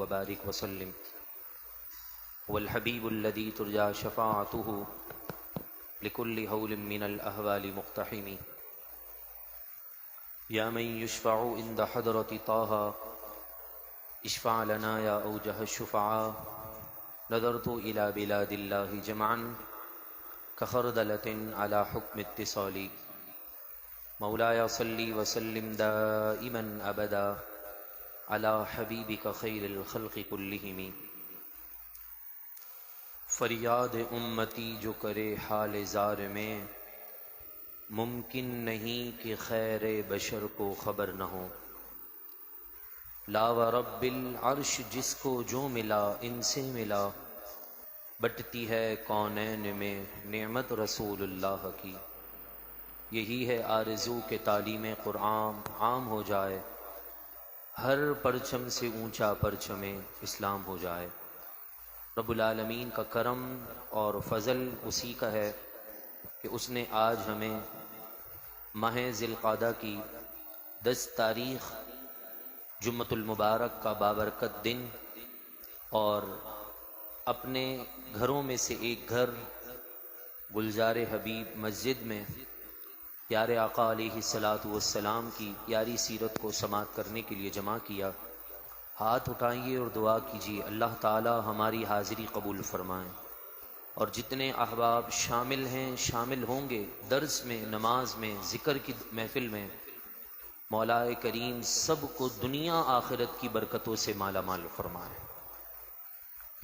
وبارك وسلم. هو الحبيب الذي ترجى شفاعته لكل هول من الأهوال مقتحم. يا من يشفع عند حضرة طه اشفع لنا يا أوجه الشفعاء. نظرت إلى بلاد الله جمعا كخردلة على حكم اتصالي. مولاي صل وسلم دائما أبدا على حبيبك خير الخلق كلهم. فریاد امتی جو کرے حال زار میں، ممکن نہیں کہ خیر بشر کو خبر نہ ہو. لا ورب العرش جس کو جو ملا ان سے ملا، بٹتی ہے کونین میں نعمت رسول اللہ کی. یہی ہے آرزو کہ تعلیم قرآن عام ہو جائے، ہر پرچم سے اونچا پرچم اسلام ہو جائے. رب العالمین کا کرم اور فضل اسی کا ہے کہ اس نے آج ہمیں ماہ ذی القعدہ کی 10 تاریخ جمعۃ المبارک کا بابرکت دن اور اپنے گھروں میں سے ایک گھر گلزار حبیب مسجد میں پیارے آقا علیہ الصلاۃ والسلام کی پیاری سیرت کو سماعت کرنے کے لیے جمع کیا. ہاتھ اٹھائیے اور دعا کیجیے اللہ تعالی ہماری حاضری قبول فرمائیں، اور جتنے احباب شامل ہیں شامل ہوں گے درس میں، نماز میں، ذکر کی محفل میں، مولا کریم سب کو دنیا آخرت کی برکتوں سے مالا مال فرمائیں.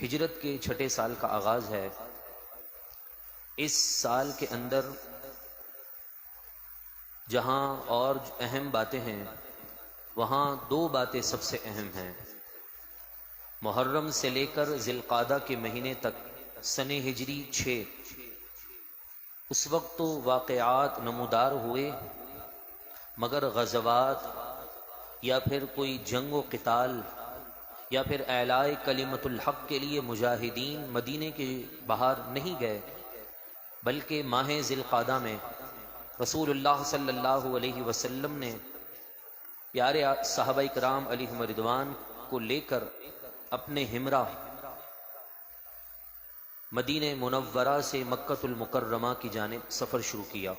ہجرت کے 6 سال کا آغاز ہے. اس سال کے اندر جہاں اور اہم باتیں ہیں وہاں 2 باتیں سب سے اہم ہیں. محرم سے لے کر ذی القعدہ کے مہینے تک سن ہجری 6 اس وقت تو واقعات نمودار ہوئے، مگر غزوات یا پھر کوئی جنگ و قتال یا پھر اعلاء کلمت الحق کے لیے مجاہدین مدینے کے باہر نہیں گئے، بلکہ ماہ ذی القعدہ میں رسول اللہ صلی اللہ علیہ وسلم نے پیارے صحابہ کرام علیہم رضوان کو لے کر اپنے ہمراہ مدینہ منورہ سے مکۃ المکرمہ کی جانب سفر شروع کیا.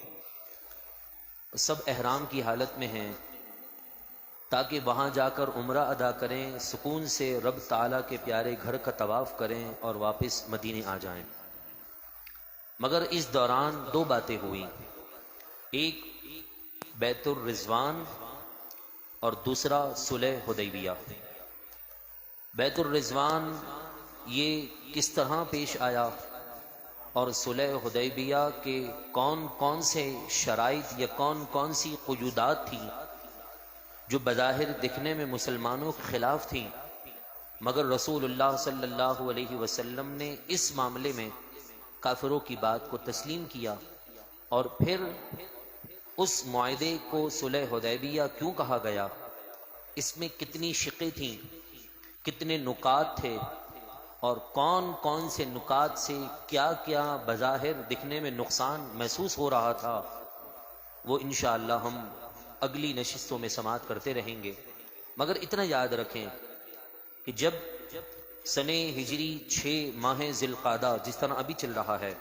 سب احرام کی حالت میں ہیں تاکہ وہاں جا کر عمرہ ادا کریں، سکون سے رب تعالیٰ کے پیارے گھر کا طواف کریں اور واپس مدینے آ جائیں. مگر اس دوران 2 باتیں ہوئیں، ایک بیت الرضوان اور دوسرا صلح حدیبیہ. بیت الرضوان یہ کس طرح پیش آیا اور صلح حدیبیہ کے کون کون سے شرائط یا کون کون سی قیودات تھیں جو بظاہر دکھنے میں مسلمانوں کے خلاف تھیں، مگر رسول اللہ صلی اللہ علیہ وسلم نے اس معاملے میں کافروں کی بات کو تسلیم کیا. اور پھر اس معاہدے کو صلح حدیبیہ کیوں کہا گیا، اس میں کتنی شقیں تھیں، کتنے نکات تھے، اور کون کون سے نکات سے کیا کیا بظاہر دکھنے میں نقصان محسوس ہو رہا تھا، وہ انشاءاللہ ہم اگلی نشستوں میں سماعت کرتے رہیں گے. مگر اتنا یاد رکھیں کہ جب سن ہجری 6 ماہ ذی القعدہ جس طرح ابھی چل رہا ہے،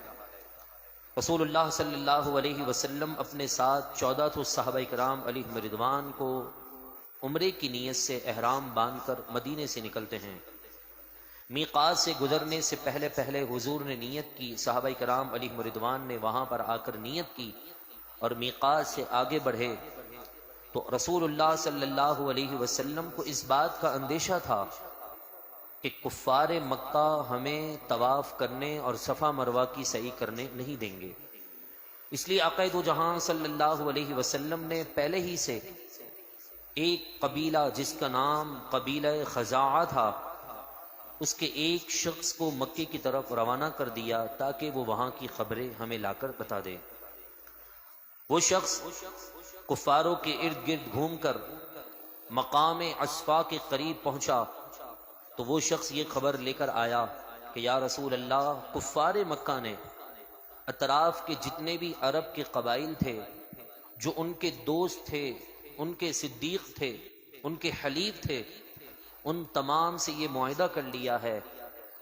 رسول اللہ صلی اللہ علیہ وسلم اپنے ساتھ 14 صحابہ کرام علیہم رضوان کو عمرے کی نیت سے احرام باندھ کر مدینے سے نکلتے ہیں. میقات سے گزرنے سے پہلے حضور نے نیت کی، صحابہ کرام علیہم رضوان نے وہاں پر آ کر نیت کی اور میقات سے آگے بڑھے تو رسول اللہ صلی اللہ علیہ وسلم کو اس بات کا اندیشہ تھا کہ کفار مکہ ہمیں طواف کرنے اور صفا مروہ کی سعی کرنے نہیں دیں گے. اس لیے آقا دو جہاں صلی اللہ علیہ وسلم نے پہلے ہی سے ایک قبیلہ جس کا نام قبیلہ خزاعہ تھا، اس کے ایک شخص کو مکے کی طرف روانہ کر دیا تاکہ وہ وہاں کی خبریں ہمیں لا کر بتا دے. وہ شخص کفاروں کے ارد گرد گھوم کر مقام عصفہ کے قریب پہنچا تو وہ شخص یہ خبر لے کر آیا کہ یا رسول اللہ، کفار مکہ نے اطراف کے جتنے بھی عرب کے قبائل تھے جو ان کے دوست تھے، ان کے صدیق تھے، ان کے حلیف تھے، ان تمام سے یہ معاہدہ کر لیا ہے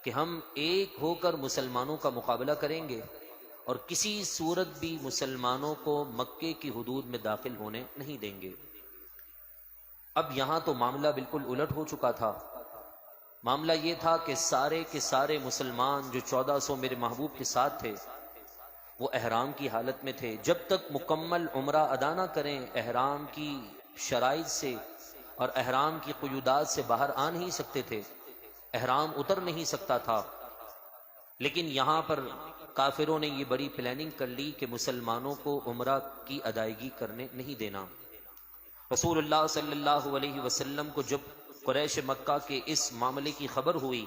کہ ہم ایک ہو کر مسلمانوں کا مقابلہ کریں گے اور کسی صورت بھی مسلمانوں کو مکے کی حدود میں داخل ہونے نہیں دیں گے۔ اب یہاں تو معاملہ بالکل الٹ ہو چکا تھا۔ معاملہ یہ تھا کہ سارے کے سارے مسلمان جو 1400 میرے محبوب کے ساتھ تھے وہ احرام کی حالت میں تھے۔ جب تک مکمل عمرہ ادا نہ کریں احرام کی شرائط سے اور احرام کی قیودات سے باہر آ نہیں سکتے تھے، احرام اتر نہیں سکتا تھا۔ لیکن یہاں پر کافروں نے یہ بڑی پلاننگ کر لی کہ مسلمانوں کو عمرہ کی ادائیگی کرنے نہیں دینا۔ رسول اللہ صلی اللہ علیہ وسلم کو جب قریش مکہ کے اس معاملے کی خبر ہوئی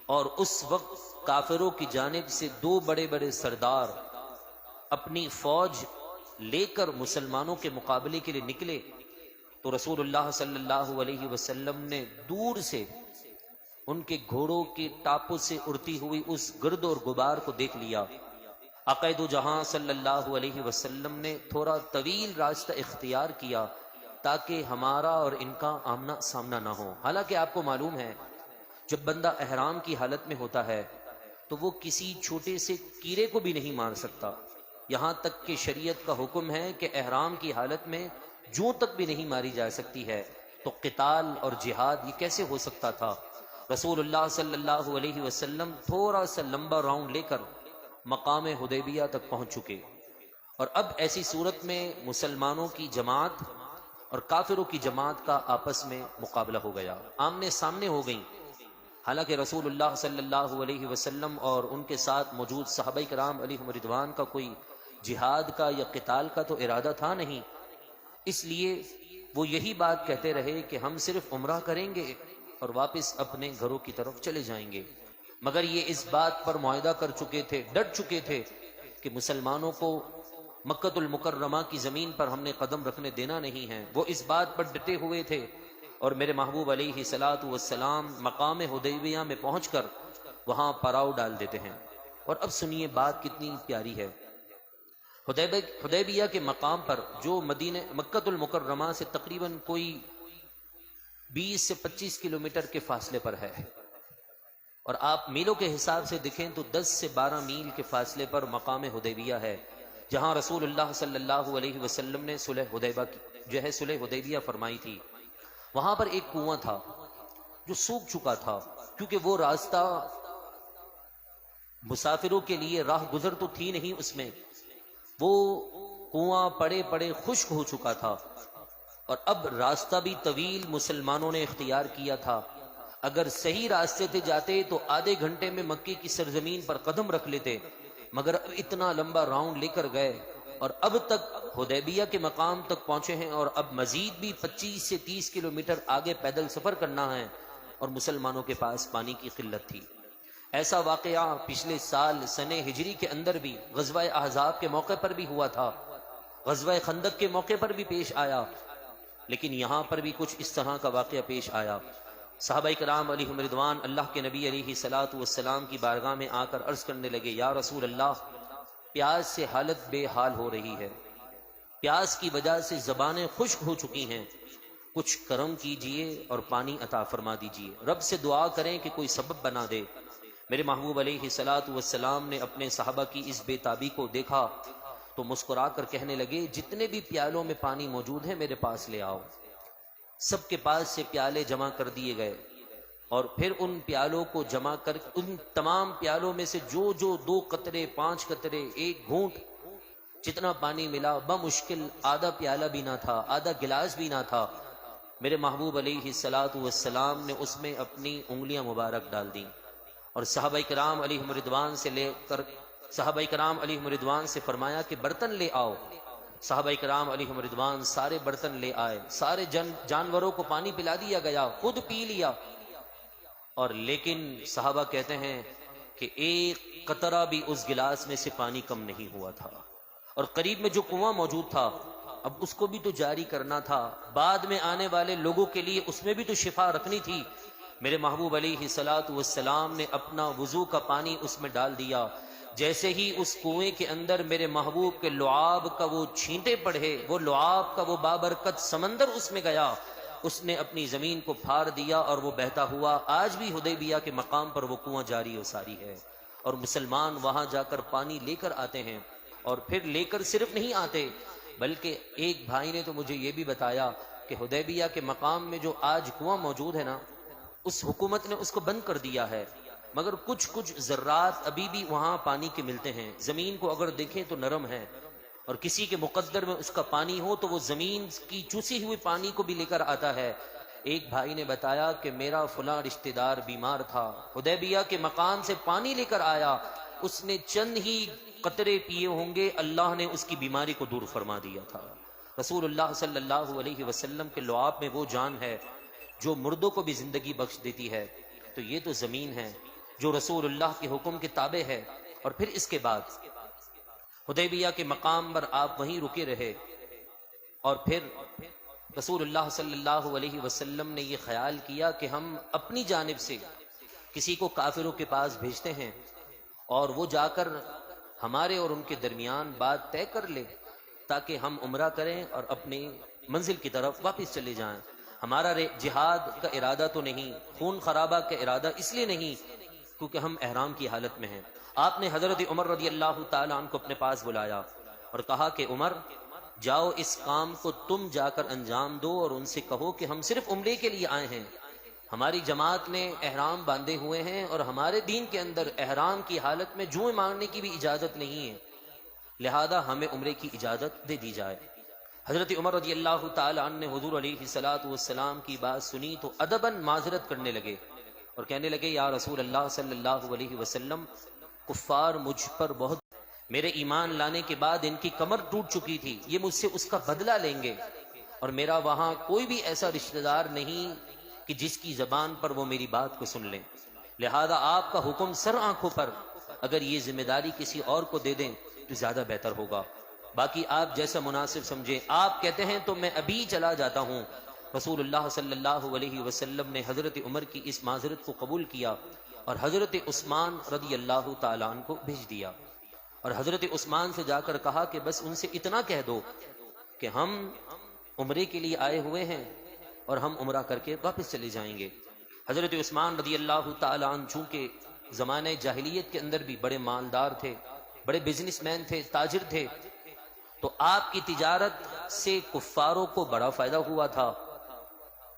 اور اس وقت کافروں کی جانب سے 2 بڑے بڑے سردار اپنی فوج لے کر مسلمانوں کے مقابلے کے لیے نکلے تو رسول اللہ صلی اللہ علیہ وسلم نے دور سے ان کے گھوڑوں کے ٹاپوں سے اڑتی ہوئی اس گرد اور غبار کو دیکھ لیا۔ آقا دو جہاں صلی اللہ علیہ وسلم نے تھوڑا طویل راستہ اختیار کیا تاکہ ہمارا اور ان کا آمنا سامنا نہ ہو۔ حالانکہ آپ کو معلوم ہے جب بندہ احرام کی حالت میں ہوتا ہے تو وہ کسی چھوٹے سے کیڑے کو بھی نہیں مار سکتا، یہاں تک کہ شریعت کا حکم ہے کہ احرام کی حالت میں جوں تک بھی نہیں ماری جا سکتی ہے، تو قتال اور جہاد یہ کیسے ہو سکتا تھا؟ رسول اللہ صلی اللہ علیہ وسلم تھوڑا سا لمبا راؤنڈ لے کر مقام حدیبیہ تک پہنچ چکے، اور اب ایسی صورت میں مسلمانوں کی جماعت اور کافروں کی جماعت کا آپس میں مقابلہ ہو گیا، آمنے سامنے ہو گئیں۔ حالانکہ رسول اللہ صلی اللہ علیہ وسلم اور ان کے ساتھ موجود صحابہ کرام علیہم رضوان کا کوئی جہاد کا یا قتال کا تو ارادہ تھا نہیں، اس لیے وہ یہی بات کہتے رہے کہ ہم صرف عمرہ کریں گے اور واپس اپنے گھروں کی طرف چلے جائیں گے، مگر یہ اس بات پر معاہدہ کر چکے تھے، ڈٹ چکے تھے کہ مسلمانوں کو مکۃ المکرمہ کی زمین پر ہم نے قدم رکھنے دینا نہیں ہے۔ وہ اس بات پر ڈٹے ہوئے تھے، اور میرے محبوب علیہ الصلاۃ والسلام مقام حدیبیہ میں پہنچ کر وہاں پڑاؤ ڈال دیتے ہیں۔ اور اب سنیے بات کتنی پیاری ہے۔ حدیبیہ کے مقام پر جو مکۃ المکرمہ سے تقریباً کوئی 20 سے 25 کلومیٹر کے فاصلے پر ہے، اور آپ میلوں کے حساب سے دیکھیں تو 10 سے 12 میل کے فاصلے پر مقام حدیبیہ ہے، جہاں رسول اللہ صلی اللہ علیہ وسلم نے صلح حدیبیہ فرمائی تھی۔ وہاں پر ایک کنواں تھا جو سوکھ چکا تھا، کیونکہ وہ راستہ مسافروں کے لیے راہ گزر تو تھی نہیں، اس میں وہ کنواں پڑے پڑے خشک ہو چکا تھا، اور اب راستہ بھی طویل مسلمانوں نے اختیار کیا تھا۔ اگر صحیح راستے سے جاتے تو آدھے گھنٹے میں مکے کی سرزمین پر قدم رکھ لیتے، مگر اب اتنا لمبا راؤنڈ لے کر گئے اور اب تک حدیبیہ کے مقام تک پہنچے ہیں، اور اب مزید بھی 25 سے 30 کلومیٹر آگے پیدل سفر کرنا ہے، اور مسلمانوں کے پاس پانی کی قلت تھی۔ ایسا واقعہ پچھلے سال سنہ ہجری کے اندر بھی غزوہ احزاب کے موقع پر بھی ہوا تھا، غزوہ خندق کے موقع پر بھی پیش آیا، لیکن یہاں پر بھی کچھ اس طرح کا واقعہ پیش آیا۔ صحابہ کرام علیہم رضوان اللہ کے نبی علیہ الصلاۃ والسلام کی بارگاہ میں آ کر عرض کرنے لگے، یا رسول اللہ، پیاس سے حالت بے حال ہو رہی ہے، پیاس کی وجہ سے زبانیں خشک ہو چکی ہیں، کچھ کرم کیجئے اور پانی عطا فرما دیجئے، رب سے دعا کریں کہ کوئی سبب بنا دے۔ میرے محبوب علیہ الصلاۃ والسلام نے اپنے صحابہ کی اس بے تابی کو دیکھا تو مسکرا کر کہنے لگے، جتنے بھی پیالوں میں پانی موجود ہے میرے پاس لے آؤ۔ سب کے پاس سے پیالے جمع کر دیے گئے، اور پھر ان پیالوں کو جمع کر ان تمام پیالوں میں سے جو 2 قطرے 5 قطرے 1 گھونٹ جتنا پانی ملا، بمشکل آدھا پیالہ بھی نہ تھا، آدھا گلاس بھی نہ تھا، میرے محبوب علیہ الصلاۃ والسلام نے اس میں اپنی انگلیاں مبارک ڈال دیں، اور صحابہ کرام علیہم رضوان سے لے کر صحابہ کرام علیہم رضوان سے فرمایا کہ برتن لے آؤ۔ صحابہ کرام علیہم رضوان سارے برتن لے آئے، سارے جانوروں کو پانی پلا دیا گیا، خود پی لیا، اور لیکن صحابہ کہتے ہیں کہ 1 قطرہ بھی اس گلاس میں سے پانی کم نہیں ہوا تھا، اور قریب میں جو کنواں موجود تھا اب اس کو بھی تو جاری کرنا تھا، بعد میں آنے والے لوگوں کے لیے اس میں بھی تو شفا رکھنی تھی۔ میرے محبوب علیہ الصلاۃ والسلام نے اپنا وضو کا پانی اس میں ڈال دیا، جیسے ہی اس کنویں کے اندر میرے محبوب کے لعاب کا وہ چھینٹے پڑے، وہ لعاب کا وہ بابرکت سمندر اس میں گیا، اس نے اپنی زمین کو پھاڑ دیا اور وہ بہتا ہوا آج بھی حدیبیہ کے مقام پر وہ کنواں جاری و ساری ہے، اور مسلمان وہاں جا کر پانی لے کر آتے ہیں، اور پھر لے کر صرف نہیں آتے بلکہ ایک بھائی نے تو مجھے یہ بھی بتایا کہ حدیبیہ کے مقام میں جو آج کنواں موجود ہے نا، اس حکومت نے اس کو بند کر دیا ہے، مگر کچھ ذرات ابھی بھی وہاں پانی کے ملتے ہیں۔ زمین کو اگر دیکھیں تو نرم ہے، اور کسی کے مقدر میں اس کا پانی ہو تو وہ زمین کی چوسی ہوئی پانی کو بھی لے کر آتا ہے۔ ایک بھائی نے بتایا کہ میرا فلاں رشتہ دار بیمار تھا، حدیبیہ کے مقام سے پانی لے کر آیا، اس نے چند ہی قطرے پیے ہوں گے، اللہ نے اس کی بیماری کو دور فرما دیا تھا۔ رسول اللہ صلی اللہ علیہ وسلم کے لعاب میں وہ جان ہے جو مردوں کو بھی زندگی بخش دیتی ہے، تو یہ تو زمین ہے جو رسول اللہ کے حکم کے تابع ہے۔ اور پھر اس کے بعد حدیبیہ کے مقام پر آپ وہیں رکے رہے، اور پھر رسول اللہ صلی اللہ علیہ وسلم نے یہ خیال کیا کہ ہم اپنی جانب سے کسی کو کافروں کے پاس بھیجتے ہیں، اور وہ جا کر ہمارے اور ان کے درمیان بات طے کر لے تاکہ ہم عمرہ کریں اور اپنی منزل کی طرف واپس چلے جائیں۔ ہمارا جہاد کا ارادہ تو نہیں، خون خرابہ کا ارادہ اس لیے نہیں کیونکہ ہم احرام کی حالت میں ہیں۔ آپ نے حضرت عمر رضی اللہ تعالیٰ عنہ کو اپنے پاس بلایا اور کہا کہ عمر، جاؤ اس کام کو تم جا کر انجام دو اور ان سے کہو کہ ہم صرف عمرے کے لیے آئے ہیں، ہماری جماعت نے احرام باندھے ہوئے ہیں اور ہمارے دین کے اندر احرام کی حالت میں جوئیں مارنے کی بھی اجازت نہیں ہے، لہذا ہمیں عمرے کی اجازت دے دی جائے۔ حضرت عمر رضی اللہ تعالی عنہ نے حضور علیہ الصلوۃ والسلام کی بات سنی تو ادباً معذرت کرنے لگے اور کہنے لگے، یا رسول اللہ صلی اللہ علیہ وسلم، کفار مجھ پر بہت، میرے ایمان لانے کے بعد ان کی کمر ٹوٹ چکی تھی، یہ مجھ سے اس کا بدلہ لیں گے، اور میرا وہاں کوئی بھی ایسا رشتہ دار نہیں کہ جس کی زبان پر وہ میری بات کو سن لیں، لہذا آپ کا حکم سر آنکھوں پر، اگر یہ ذمہ داری کسی اور کو دے دیں تو زیادہ بہتر ہوگا، باقی آپ جیسا مناسب سمجھیں۔ آپ کہتے ہیں تو میں ابھی چلا جاتا ہوں۔ رسول اللہ صلی اللہ علیہ وسلم نے حضرت عمر کی اس معذرت کو قبول کیا اور حضرت عثمان رضی اللہ تعالیٰ عنہ کو بھیج دیا، اور حضرت عثمان سے جا کر کہا کہ بس ان سے اتنا کہہ دو کہ ہم عمرے کے لیے آئے ہوئے ہیں اور ہم عمرہ کر کے واپس چلے جائیں گے۔ حضرت عثمان رضی اللہ تعالیٰ عنہ چونکہ زمانہ جاہلیت کے اندر بھی بڑے مالدار تھے، بڑے بزنس مین تھے، تاجر تھے، تو آپ کی تجارت سے کفاروں کو بڑا فائدہ ہوا تھا۔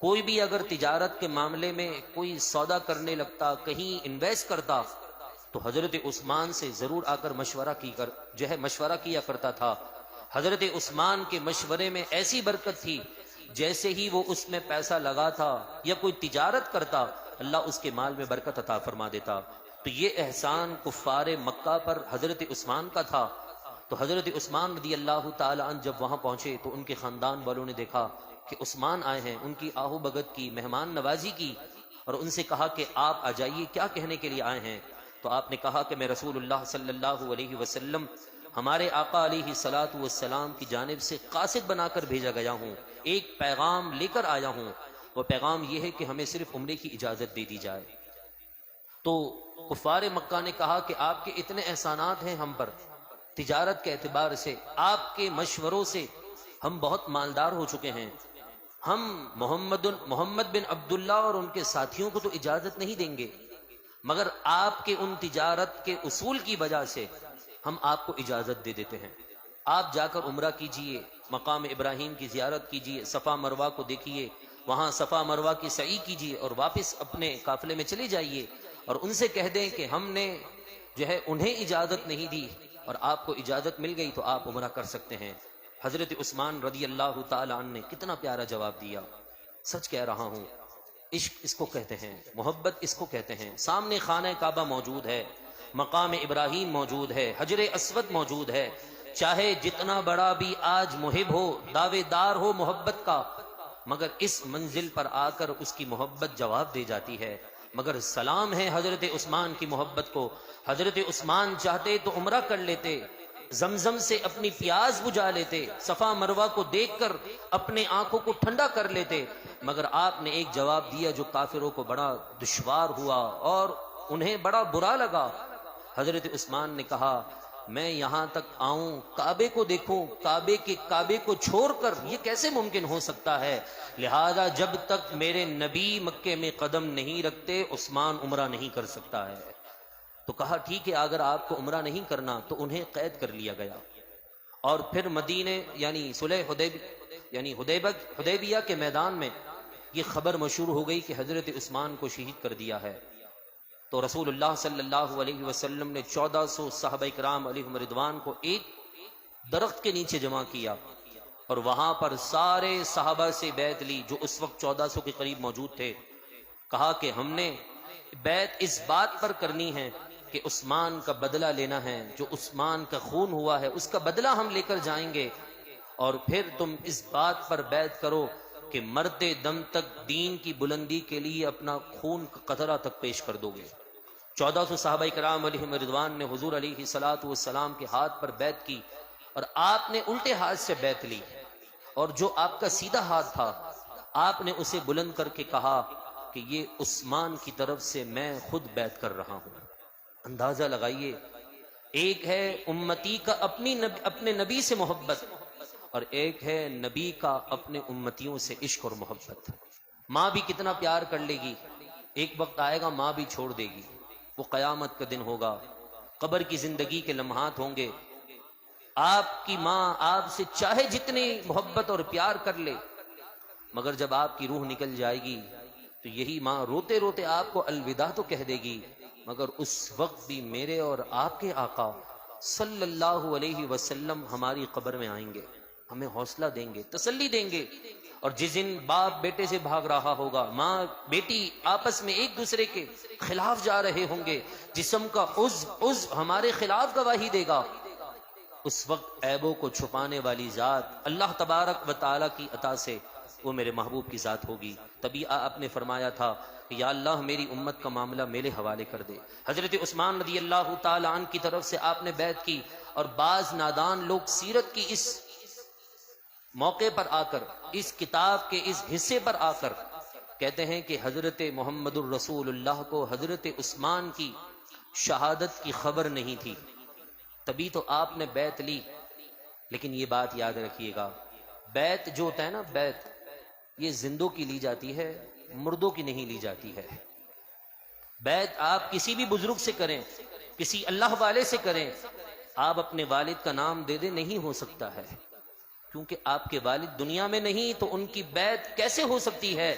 کوئی بھی اگر تجارت کے معاملے میں کوئی سودا کرنے لگتا، کہیں انویسٹ کرتا، تو حضرت عثمان سے ضرور آ کر مشورہ کیا کرتا تھا۔ حضرت عثمان کے مشورے میں ایسی برکت تھی، جیسے ہی وہ اس میں پیسہ لگاتا یا کوئی تجارت کرتا، اللہ اس کے مال میں برکت عطا فرما دیتا۔ تو یہ احسان کفار مکہ پر حضرت عثمان کا تھا۔ تو حضرت عثمان رضی اللہ تعالی عنہ جب وہاں پہنچے تو ان کے خاندان والوں نے دیکھا کہ عثمان آئے ہیں، ان کی آہو بگت کی، مہمان نوازی کی، اور ان سے کہا کہ آپ آ جائیے، کیا کہنے کے لیے آئے ہیں؟ تو آپ نے کہا کہ میں رسول اللہ صلی اللہ علیہ وسلم ہمارے آقا علیہ الصلوۃ والسلام کی جانب سے قاصد بنا کر بھیجا گیا ہوں، ایک پیغام لے کر آیا ہوں، وہ پیغام یہ ہے کہ ہمیں صرف عمرے کی اجازت دے دی جائے۔ تو کفار مکہ نے کہا کہ آپ کے اتنے احسانات ہیں ہم پر، تجارت کے اعتبار سے، آپ کے مشوروں سے ہم بہت مالدار ہو چکے ہیں، ہم محمد بن عبداللہ اور ان کے ساتھیوں کو تو اجازت نہیں دیں گے، مگر آپ کے ان تجارت کے اصول کی وجہ سے ہم آپ کو اجازت دے دیتے ہیں۔ آپ جا کر عمرہ کیجئے، مقام ابراہیم کی زیارت کیجئے، صفا مروہ کو دیکھیے، وہاں صفا مروہ کی سعی کیجئے اور واپس اپنے قافلے میں چلے جائیے، اور ان سے کہہ دیں کہ ہم نے انہیں اجازت نہیں دی اور آپ کو اجازت مل گئی تو آپ عمرہ کر سکتے ہیں۔ حضرت عثمان رضی اللہ تعالی عنہ نے کتنا پیارا جواب دیا، سچ کہہ رہا ہوں، عشق اس کو کہتے ہیں، محبت اس کو کہتے ہیں۔ سامنے خانہ کعبہ موجود ہے، مقام ابراہیم موجود ہے، حجر اسود موجود ہے، چاہے جتنا بڑا بھی آج محب ہو، دعوے دار ہو محبت کا، مگر اس منزل پر آ کر اس کی محبت جواب دے جاتی ہے۔ مگر سلام ہے حضرت عثمان کی محبت کو۔ حضرت عثمان چاہتے تو عمرہ کر لیتے، زمزم سے اپنی پیاس بجھا لیتے، صفا مروہ کو دیکھ کر اپنے آنکھوں کو ٹھنڈا کر لیتے، مگر آپ نے ایک جواب دیا جو کافروں کو بڑا دشوار ہوا اور انہیں بڑا برا لگا۔ حضرت عثمان نے کہا، میں یہاں تک آؤں، کعبے کو دیکھوں، کعبے کو چھوڑ کر، یہ کیسے ممکن ہو سکتا ہے؟ لہذا جب تک میرے نبی مکے میں قدم نہیں رکھتے عثمان عمرہ نہیں کر سکتا ہے۔ تو کہا ٹھیک ہے، اگر آپ کو عمرہ نہیں کرنا تو انہیں قید کر لیا گیا، اور پھر مدینے یعنی صلح حدیبیہ کے میدان میں یہ خبر مشہور ہو گئی کہ حضرت عثمان کو شہید کر دیا ہے۔ تو رسول اللہ صلی اللہ علیہ وسلم نے 1400 صحابہ کرام علیہم رضوان کو ایک درخت کے نیچے جمع کیا، اور وہاں پر سارے صحابہ سے بیعت لی جو اس وقت 1400 کے قریب موجود تھے۔ کہا کہ ہم نے بیعت اس بات پر کرنی ہے کہ عثمان کا بدلہ لینا ہے، جو عثمان کا خون ہوا ہے اس کا بدلہ ہم لے کر جائیں گے، اور پھر تم اس بات پر بیعت کرو کہ مرتے دم تک دین کی بلندی کے لیے اپنا خون کا قطرہ تک پیش کر دو گے۔ 1400 صحابہ کرام علیہم رضوان نے حضور علیہ الصلوۃ والسلام کے ہاتھ پر بیعت کی، اور آپ نے الٹے ہاتھ سے بیعت لی، اور جو آپ کا سیدھا ہاتھ تھا آپ نے اسے بلند کر کے کہا کہ یہ عثمان کی طرف سے میں خود بیعت کر رہا ہوں۔ اندازہ لگائیے، ایک ہے امتی کا اپنے نبی سے محبت، اور ایک ہے نبی کا اپنے امتیوں سے عشق اور محبت۔ ماں بھی کتنا پیار کر لے گی، ایک وقت آئے گا ماں بھی چھوڑ دے گی، وہ قیامت کا دن ہوگا، قبر کی زندگی کے لمحات ہوں گے، آپ کی ماں آپ سے چاہے جتنی محبت اور پیار کر لے، مگر جب آپ کی روح نکل جائے گی تو یہی ماں روتے روتے آپ کو الوداع تو کہہ دے گی، مگر اس وقت بھی میرے اور آپ کے آقا صلی اللہ علیہ وسلم ہماری قبر میں آئیں گے، ہمیں حوصلہ دیں گے، تسلی دیں گے۔ اور جس دن باپ بیٹے سے بھاگ رہا ہوگا، ماں بیٹی آپس میں ایک دوسرے کے خلاف جا رہے ہوں گے، جسم کا عضو ہمارے خلاف گواہی دے گا، اس وقت عیبوں کو چھپانے والی ذات اللہ تبارک و تعالی کی عطا سے وہ میرے محبوب کی ذات ہوگی۔ تبھی آپ نے فرمایا تھا کہ یا اللہ میری امت کا معاملہ میرے حوالے کر دے۔ حضرت عثمان رضی اللہ تعالی عنہ کی طرف سے آپ نے بیعت کی، اور بعض نادان لوگ سیرت کی اس موقع پر آ کر، اس کتاب کے اس حصے پر آ کر کہتے ہیں کہ حضرت محمد الرسول اللہ کو حضرت عثمان کی شہادت کی خبر نہیں تھی، تبھی تو آپ نے بیعت لی۔ لیکن یہ بات یاد رکھیے گا، بیعت جو ہوتا ہے نا، بیعت یہ زندوں کی لی جاتی ہے، مردوں کی نہیں لی جاتی ہے۔ بیعت آپ کسی بھی بزرگ سے کریں، کسی اللہ والے سے کریں، آپ اپنے والد کا نام دے دیں، نہیں ہو سکتا ہے، کیونکہ آپ کے والد دنیا میں نہیں، تو ان کی بیعت کیسے ہو سکتی ہے؟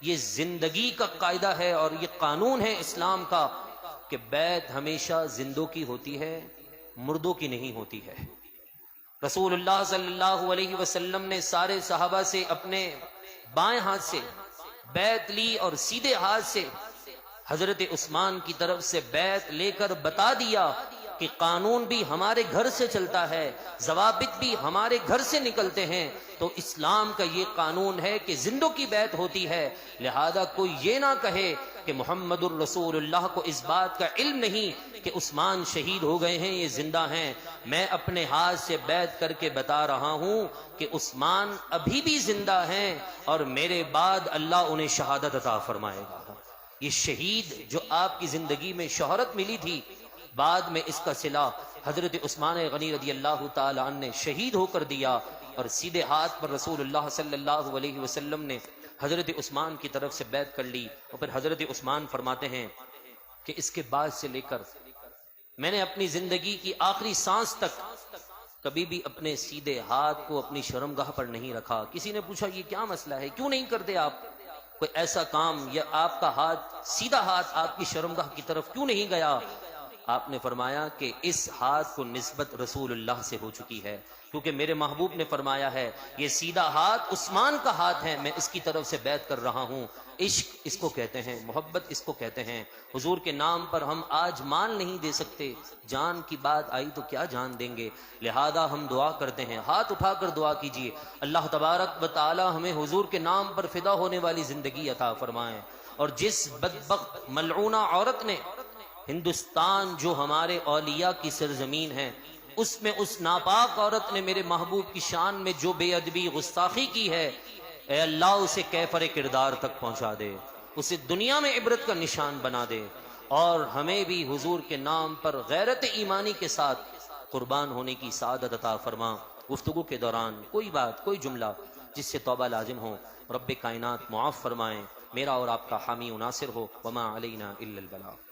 یہ زندگی کا قاعدہ ہے اور یہ قانون ہے اسلام کا کہ بیعت ہمیشہ زندوں کی ہوتی ہے، مردوں کی نہیں ہوتی ہے۔ رسول اللہ صلی اللہ علیہ وسلم نے سارے صحابہ سے اپنے بائیں ہاتھ سے بیعت لی، اور سیدھے ہاتھ سے حضرت عثمان کی طرف سے بیعت لے کر بتا دیا کہ قانون بھی ہمارے گھر سے چلتا ہے، ضوابط بھی ہمارے گھر سے نکلتے ہیں، تو اسلام کا یہ قانون ہے کہ زندوں کی بیعت ہوتی ہے۔ لہذا کوئی یہ نہ کہے کہ محمد الرسول اللہ کو اس بات کا علم نہیں کہ عثمان شہید ہو گئے ہیں، یہ زندہ ہیں۔ میں اپنے ہاتھ سے بیعت کر کے بتا رہا ہوں کہ عثمان ابھی بھی زندہ ہیں، اور میرے بعد اللہ انہیں شہادت عطا فرمائے گا۔ یہ شہید جو آپ کی زندگی میں شہرت ملی تھی، بعد میں اس کا صلہ حضرت عثمان غنی رضی اللہ تعالی عنہ نے شہید ہو کر دیا، اور سیدھے ہاتھ پر رسول اللہ صلی اللہ علیہ وسلم نے حضرت عثمان کی طرف سے بیعت کر لی۔ اور پھر حضرت عثمان فرماتے ہیں کہ اس کے بعد سے لے کر میں نے اپنی زندگی کی آخری سانس تک کبھی بھی اپنے سیدھے ہاتھ کو اپنی شرمگاہ پر نہیں رکھا۔ کسی نے پوچھا یہ کیا مسئلہ ہے، کیوں نہیں کرتے آپ کوئی ایسا کام، یا آپ کا ہاتھ سیدھا ہاتھ آپ کی شرمگاہ کی طرف کیوں نہیں گیا؟ آپ نے فرمایا کہ اس ہاتھ کو نسبت رسول اللہ سے ہو چکی ہے، کیونکہ میرے محبوب نے فرمایا ہے یہ سیدھا ہاتھ عثمان کا ہاتھ ہے، میں اس کی طرف سے بیعت کر رہا ہوں۔ عشق اس کو کہتے ہیں، محبت اس کو کہتے ہیں۔ حضور کے نام پر ہم آج مال نہیں دے سکتے، جان کی بات آئی تو کیا جان دیں گے، لہذا ہم دعا کرتے ہیں، ہاتھ اٹھا کر دعا کیجئے اللہ تبارک و تعالی ہمیں حضور کے نام پر فدا ہونے والی زندگی عطا فرمائیں۔ اور جس بدبخت ملعونہ عورت نے ہندوستان جو ہمارے اولیاء کی سرزمین ہے، اس میں اس ناپاک عورت نے میرے محبوب کی شان میں جو بے ادبی گستاخی کی ہے، اے اللہ اسے کیفر کردار تک پہنچا دے، اسے دنیا میں عبرت کا نشان بنا دے، اور ہمیں بھی حضور کے نام پر غیرت ایمانی کے ساتھ قربان ہونے کی سعادت عطا فرما۔ گفتگو کے دوران کوئی بات، کوئی جملہ جس سے توبہ لازم ہو، رب کائنات معاف فرمائیں، میرا اور آپ کا حامی و ناصر ہو۔ وما علینا الا البلاغ۔